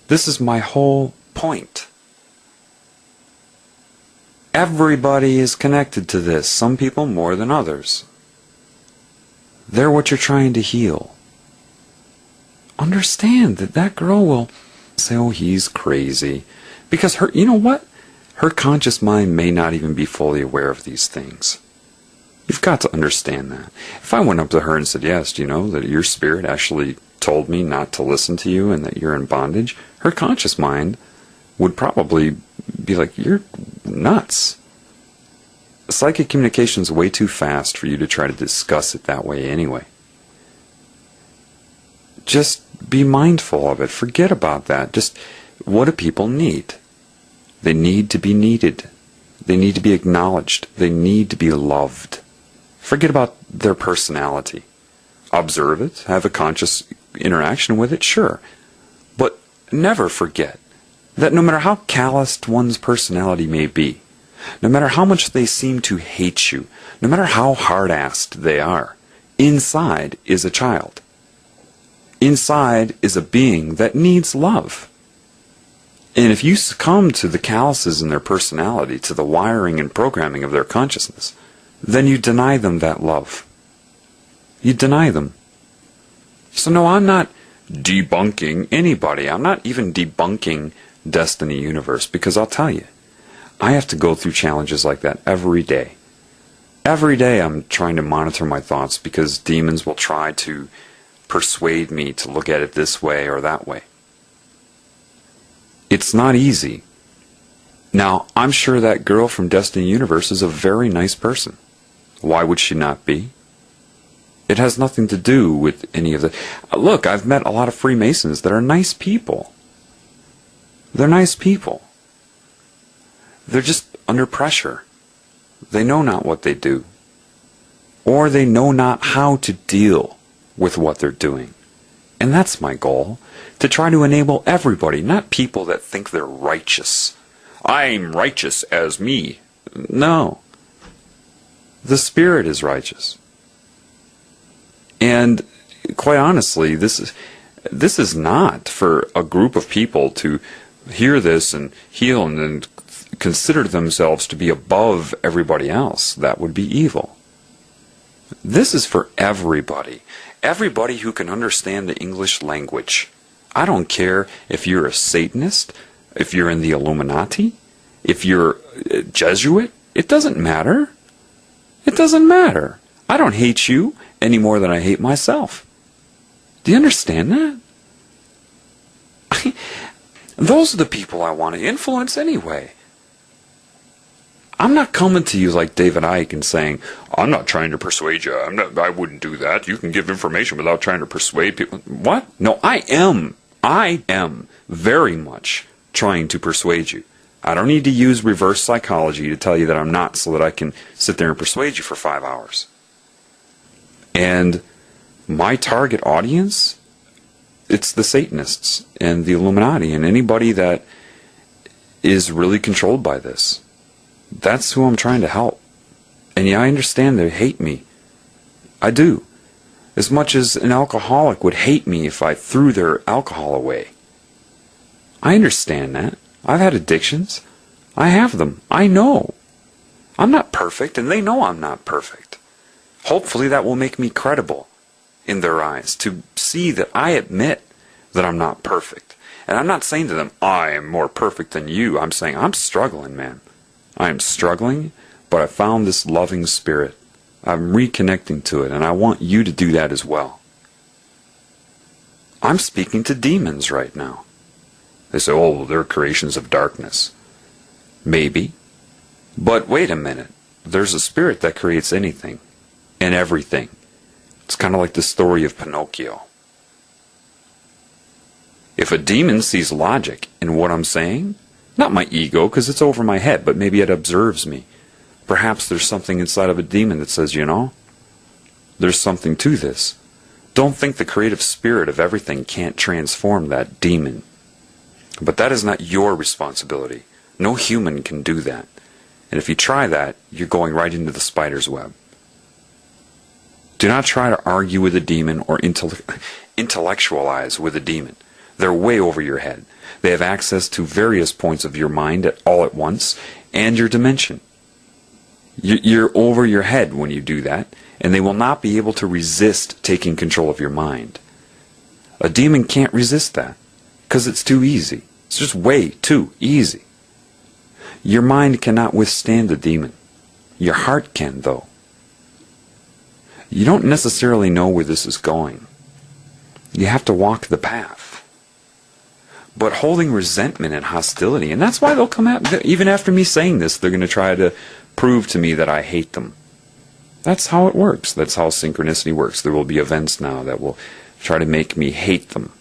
This is my whole point. Everybody is connected to this, some people more than others. They're what you're trying to heal. Understand that that girl will say, oh, he's crazy. Because her, you know what? Her conscious mind may not even be fully aware of these things. You've got to understand that. If I went up to her and said, yes, do you know that your spirit actually told me not to listen to you and that you're in bondage, her conscious mind would probably be like, you're nuts. Psychic communication is way too fast for you to try to discuss it that way anyway. Just be mindful of it. Forget about that. Just, what do people need? They need to be needed. They need to be acknowledged. They need to be loved. Forget about their personality. Observe it. Have a conscious interaction with it, sure. But never forget that no matter how calloused one's personality may be, no matter how much they seem to hate you, no matter how hard-assed they are, inside is a child. Inside is a being that needs love. And if you succumb to the calluses in their personality, to the wiring and programming of their consciousness, then you deny them that love. You deny them. So no, I'm not debunking anybody. I'm not even debunking Destiny Universe, because I'll tell you, I have to go through challenges like that every day. Every day I'm trying to monitor my thoughts because demons will try to persuade me to look at it this way or that way. It's not easy. Now, I'm sure that girl from Destiny Universe is a very nice person. Why would she not be? It has nothing to do with any of the... Look, I've met a lot of Freemasons that are nice people. They're nice people. They're just under pressure. They know not what they do. Or they know not how to deal with what they're doing. And that's my goal. To try to enable everybody, not people that think they're righteous. I'm righteous as me. No. The Spirit is righteous. And quite honestly, this is not for a group of people to hear this and heal and then consider themselves to be above everybody else. That would be evil. This is for everybody. Everybody who can understand the English language. I don't care if you're a Satanist, if you're in the Illuminati, if you're a Jesuit. It doesn't matter. It doesn't matter. I don't hate you any more than I hate myself. Do you understand that? Those are the people I want to influence anyway. I'm not coming to you like David Icke and saying, I'm not trying to persuade you. I wouldn't do that. You can give information without trying to persuade people. What? No, I am very much trying to persuade you. I don't need to use reverse psychology to tell you that I'm not, so that I can sit there and persuade you for 5 hours. And my target audience, it's the Satanists and the Illuminati and anybody that is really controlled by this. That's who I'm trying to help. And yeah, I understand they hate me. I do. As much as an alcoholic would hate me if I threw their alcohol away. I understand that. I've had addictions. I have them. I know. I'm not perfect, and they know I'm not perfect. Hopefully that will make me credible in their eyes, to see that I admit that I'm not perfect. And I'm not saying to them, I am more perfect than you. I'm saying, I'm struggling, man. I am struggling, but I found this loving spirit. I'm reconnecting to it, and I want you to do that as well. I'm speaking to demons right now. They say, oh, they're creations of darkness. Maybe. But wait a minute. There's a spirit that creates anything and everything. It's kind of like the story of Pinocchio. If a demon sees logic in what I'm saying, not my ego, because it's over my head, but maybe it observes me. Perhaps there's something inside of a demon that says, you know, there's something to this. Don't think the creative spirit of everything can't transform that demon. But that is not your responsibility. No human can do that. And if you try that, you're going right into the spider's web. Do not try to argue with a demon or intellectualize with a demon. They're way over your head. They have access to various points of your mind all at once, and your dimension. You're over your head when you do that, and they will not be able to resist taking control of your mind. A demon can't resist that, because it's too easy. It's just way too easy. Your mind cannot withstand a demon. Your heart can, though. You don't necessarily know where this is going. You have to walk the path. But holding resentment and hostility, and that's why they'll come at, even after me saying this, they're going to try to prove to me that I hate them. That's how it works. That's how synchronicity works. There will be events now that will try to make me hate them.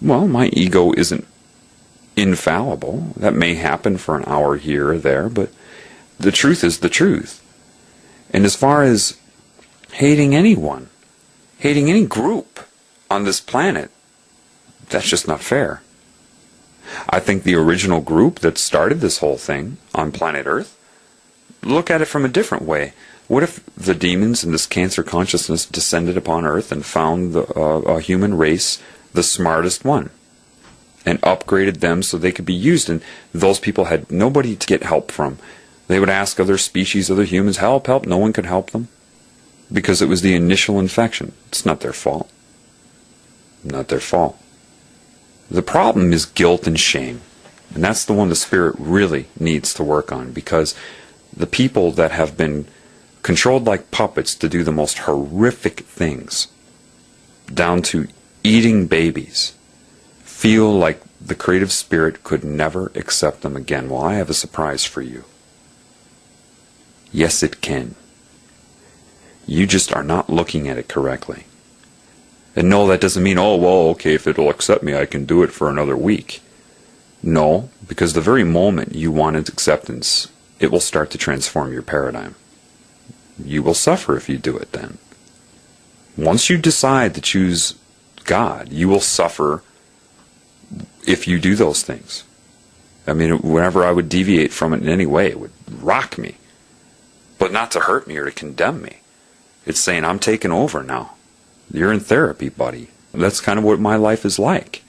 Well, my ego isn't infallible. That may happen for an hour here or there, but the truth is the truth. And as far as hating anyone, hating any group on this planet, that's just not fair. I think the original group that started this whole thing on planet Earth, look at it from a different way. What if the demons in this cancer consciousness descended upon Earth and found a human race the smartest one and upgraded them so they could be used, and those people had nobody to get help from? They would ask other species, other humans, help, help. No one could help them because it was the initial infection. It's not their fault. Not their fault. The problem is guilt and shame, and that's the one the Spirit really needs to work on, because the people that have been controlled like puppets to do the most horrific things, down to eating babies, feel like the creative Spirit could never accept them again. Well, I have a surprise for you. Yes, it can. You just are not looking at it correctly. And no, that doesn't mean, oh, well, okay, if it'll accept me, I can do it for another week. No, because the very moment you want its acceptance, it will start to transform your paradigm. You will suffer if you do it then. Once you decide to choose God, you will suffer if you do those things. I mean, whenever I would deviate from it in any way, it would rock me. But not to hurt me or to condemn me. It's saying, I'm taking over now. You're in therapy, buddy. That's kind of what my life is like.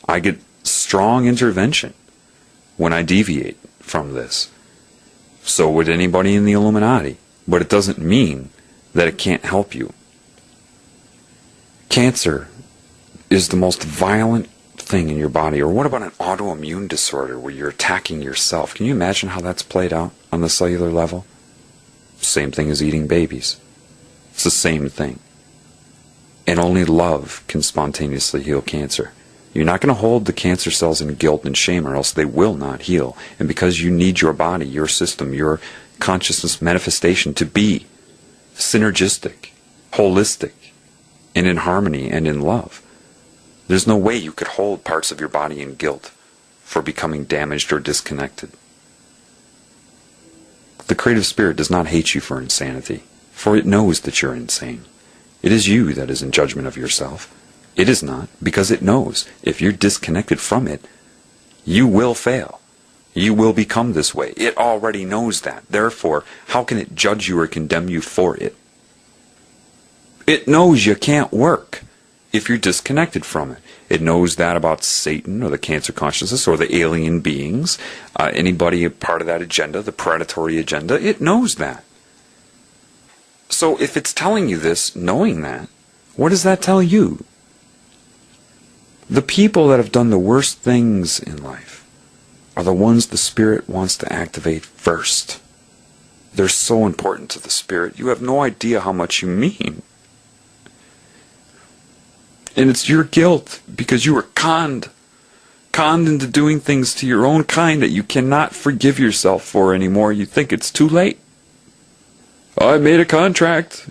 I get strong intervention when I deviate from this. So would anybody in the Illuminati. But it doesn't mean that it can't help you. Cancer is the most violent thing in your body. Or what about an autoimmune disorder where you're attacking yourself? Can you imagine how that's played out on the cellular level? Same thing as eating babies. It's the same thing. And only love can spontaneously heal cancer. You're not going to hold the cancer cells in guilt and shame, or else they will not heal. And because you need your body, your system, your consciousness manifestation to be synergistic, holistic, and in harmony and in love, there's no way you could hold parts of your body in guilt for becoming damaged or disconnected. The creative Spirit does not hate you for insanity, for it knows that you're insane. It is you that is in judgment of yourself. It is not, because it knows if you're disconnected from it, you will fail. You will become this way. It already knows that. Therefore, how can it judge you or condemn you for it? It knows you can't work if you're disconnected from it. It knows that about Satan or the cancer consciousness or the alien beings, anybody a part of that agenda, the predatory agenda. It knows that. So if it's telling you this, knowing that, what does that tell you? The people that have done the worst things in life are the ones the Spirit wants to activate first. They're so important to the Spirit. You have no idea how much you mean. And it's your guilt because you were conned into doing things to your own kind that you cannot forgive yourself for anymore. You think it's too late. I made a contract,